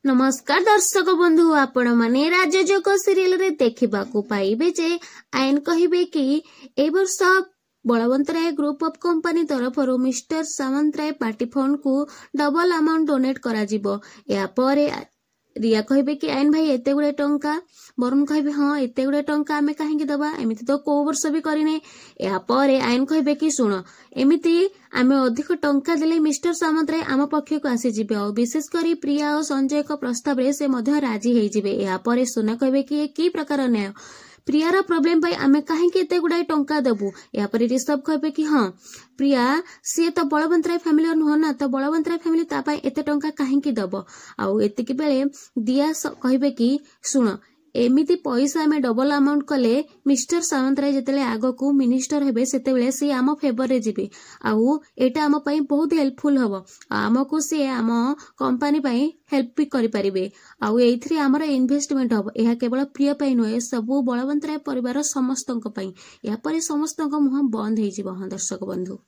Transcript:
नमस्कार दर्शक बंधु आपण माने राजयोजक सीरियल रे देखिबाकू पाइबे जे आईन कहिबे कि ए वर्ष बलवंतराय ग्रुप ऑफ कंपनी तरफरु मिस्टर सामंतराय पार्टी फंड को डबल अमाउंट डोनेट करा जिवो। या परे रिया कहिबे कि आईन भाई एते गुडे टंका, वरुण कहिबे हां एते गुडे टंका आमे काहेकि दबा, एमिति तो को वर्ष भी करिने। या परे आईन कहिबे कि सुनो एमिति आमे अधिक टंका देले मिस्टर सामंतराय आम पक्ष को आसी जिबे और विशेष करी प्रिया और संजय को प्रस्ताव रे से मध्य राजी हेइ जिबे। या परे सोना कहिबे कि की प्रकार न्याय प्रियार प्रोब्लेम पाई आमे काहेकि एते गुडाय टंका देबु। या परे ऋषभ कहिबे कि हां प्रिया सी तो बलवंतराय फैमिली नुह ना, तो बलवंतराय फैमिली ता पाई एते टंका काहेकि दबो। आउ एतिकी बेले दिया कहिबे कि सुनो एमिति पैसा आमे डबल अमाउंट कले मिस्टर सामंतराय जेतेले आगो को मिनिस्टर हेबे सेतेबेले से आम फेवर रे जिबे। आउ एटा आम पई बहुत हेल्पफुल हबो, आमको से आम कंपनी पई हेल्प भी करि परिबे। आउ एइथरे हमर इन्वेस्टमेंट हबो। एहा केवल प्रिय पई नय, सब बलवंतराय परिवार समस्तक पई। या परे समस्तक मुह बंद हेइ जिवो। दर्शक बंधु।